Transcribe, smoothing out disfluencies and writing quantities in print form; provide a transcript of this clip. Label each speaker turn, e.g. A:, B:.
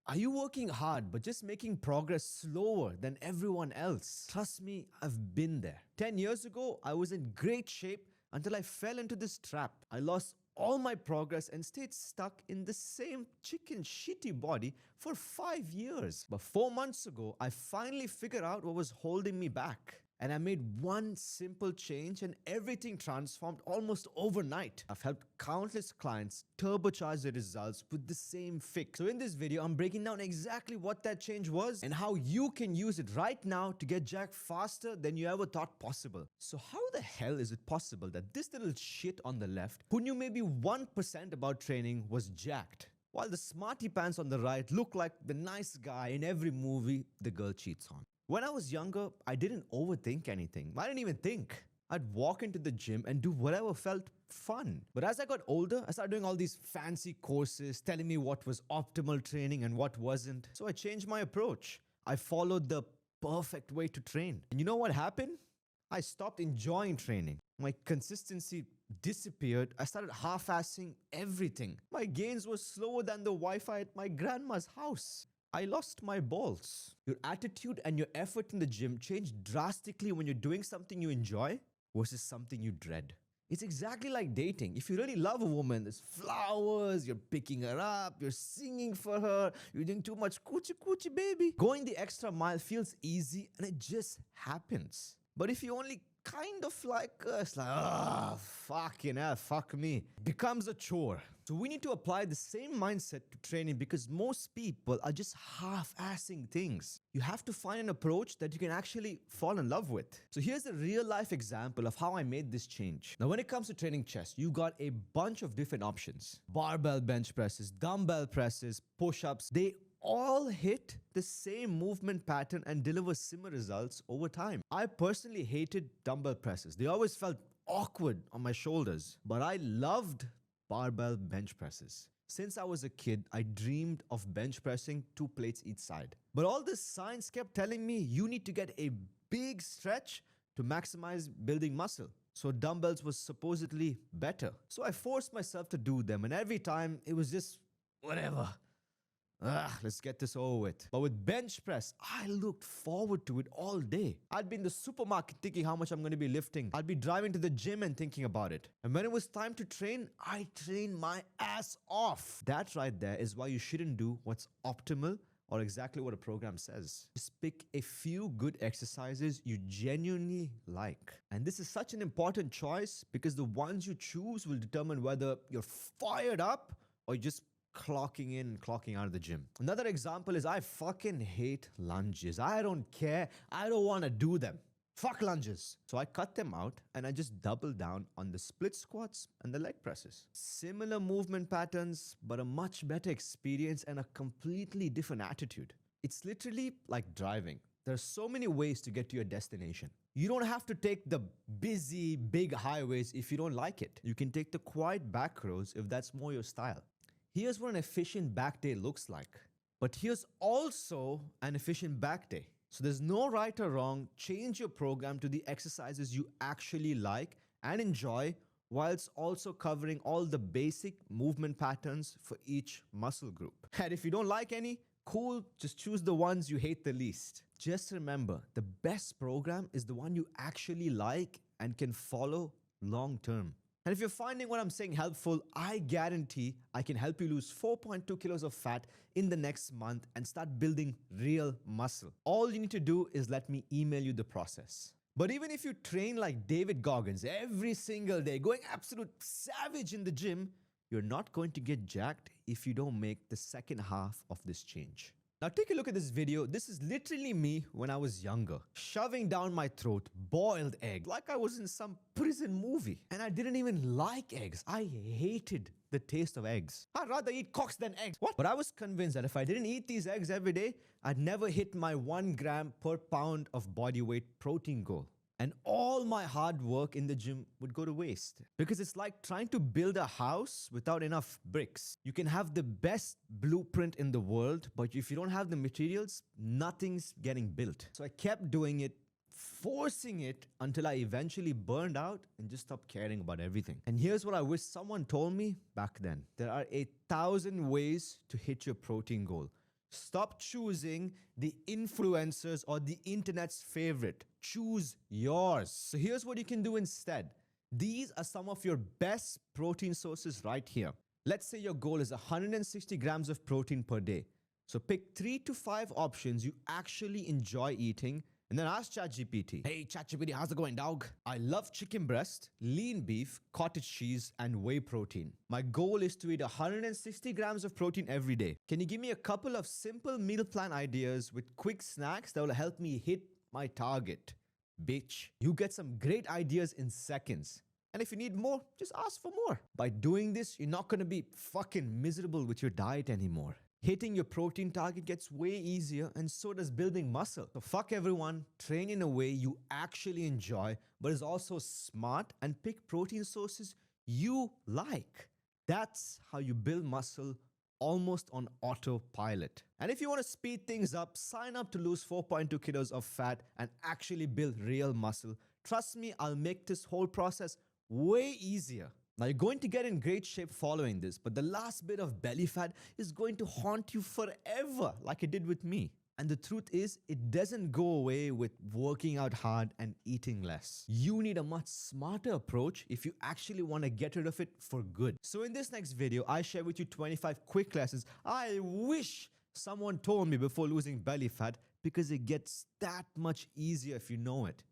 A: Are you working hard but just making progress slower than everyone else? Trust me, I've been there. 10 years ago, I was in great shape until I fell into this trap. I lost all my progress and stayed stuck in the same chicken shitty body for 5 years. But 4 months ago, I finally figured out what was holding me back. And I made one simple change and everything transformed almost overnight. I've helped countless clients turbocharge their results with the same fix. So in this video, I'm breaking down exactly what that change was and how you can use it right now to get jacked faster than you ever thought possible. So how the hell is it possible that this little shit on the left, who knew maybe 1% about training, was jacked, while the smarty pants on the right look like the nice guy in every movie the girl cheats on? When I was younger, I didn't overthink anything. I didn't even think. I'd walk into the gym and do whatever felt fun. But as I got older, I started doing all these fancy courses telling me what was optimal training and what wasn't. So I changed my approach. I followed the perfect way to train. And you know what happened? I stopped enjoying training. My consistency disappeared. I started half-assing everything. My gains were slower than the Wi-Fi at my grandma's house. I lost my balls. Your attitude and your effort in the gym change drastically when you're doing something you enjoy versus something you dread. It's exactly like dating. If you really love a woman, there's flowers, you're picking her up, you're singing for her, you're doing too much coochie coochie baby. Going the extra mile feels easy and it just happens. But if you only kind of like us, like, fucking hell, fuck me, becomes a chore. So we need to apply the same mindset to training because most people are just half-assing things. You have to find an approach that you can actually fall in love with. So here's a real-life example of how I made this change. Now, when it comes to training chest, you got a bunch of different options. Barbell bench presses, dumbbell presses, push-ups. They all hit the same movement pattern and deliver similar results over time. I personally hated dumbbell presses. They always felt awkward on my shoulders, but I loved barbell bench presses. Since I was a kid, I dreamed of bench pressing 2 plates each side. But all this science kept telling me you need to get a big stretch to maximize building muscle. So dumbbells was supposedly better. So I forced myself to do them, and every time it was just whatever. Let's get this over with. But with bench press, I looked forward to it all day. I'd be in the supermarket thinking how much I'm going to be lifting. I'd be driving to the gym and thinking about it. And when it was time to train, I trained my ass off. That right there is why you shouldn't do what's optimal or exactly what a program says. Just pick a few good exercises you genuinely like. And this is such an important choice because the ones you choose will determine whether you're fired up or you just clocking in and clocking out of the gym. Another example is I fucking hate lunges. I don't care. I don't want to do them. Fuck lunges. So I cut them out and I just double down on the split squats and the leg presses. Similar movement patterns, but a much better experience and a completely different attitude. It's literally like driving. There's so many ways to get to your destination. You don't have to take the busy, big highways if you don't like it. You can take the quiet back roads if that's more your style. Here's what an efficient back day looks like. But here's also an efficient back day. So there's no right or wrong. Change your program to the exercises you actually like and enjoy, while it's also covering all the basic movement patterns for each muscle group. And if you don't like any, cool, just choose the ones you hate the least. Just remember, the best program is the one you actually like and can follow long term. And if you're finding what I'm saying helpful, I guarantee I can help you lose 4.2 kilos of fat in the next month and start building real muscle. All you need to do is let me email you the process. But even if you train like David Goggins every single day, going absolute savage in the gym, you're not going to get jacked if you don't make the second half of this change. Now take a look at this video. This is literally me when I was younger, shoving down my throat boiled egg like I was in some prison movie. And I didn't even like eggs. I hated the taste of eggs. I'd rather eat cocks than eggs. What? But I was convinced that if I didn't eat these eggs every day, I'd never hit my 1 gram per pound of body weight protein goal. And all my hard work in the gym would go to waste. Because it's like trying to build a house without enough bricks. You can have the best blueprint in the world, but if you don't have the materials, nothing's getting built. So I kept doing it, forcing it until I eventually burned out and just stopped caring about everything. And here's what I wish someone told me back then. There are 1,000 ways to hit your protein goal. Stop choosing the influencers or the internet's favorite. Choose yours. So here's what you can do instead. These are some of your best protein sources right here. Let's say your goal is 160 grams of protein per day. So pick 3 to 5 options you actually enjoy eating and then ask ChatGPT. Hey ChatGPT, how's it going, dog? I love chicken breast, lean beef, cottage cheese, and whey protein. My goal is to eat 160 grams of protein every day. Can you give me a couple of simple meal plan ideas with quick snacks that will help me hit my target? Bitch, you get some great ideas in seconds. And if you need more, just ask for more. By doing this, you're not gonna be fucking miserable with your diet anymore. Hitting your protein target gets way easier, and so does building muscle. So fuck everyone, train in a way you actually enjoy, but is also smart, and pick protein sources you like. That's how you build muscle almost on autopilot. And if you want to speed things up, sign up to lose 4.2 kilos of fat and actually build real muscle. Trust me, I'll make this whole process way easier. Now, you're going to get in great shape following this, but the last bit of belly fat is going to haunt you forever, like it did with me. And the truth is, it doesn't go away with working out hard and eating less. You need a much smarter approach if you actually want to get rid of it for good. So in this next video, I share with you 25 quick lessons I wish someone told me before losing belly fat, because it gets that much easier if you know it.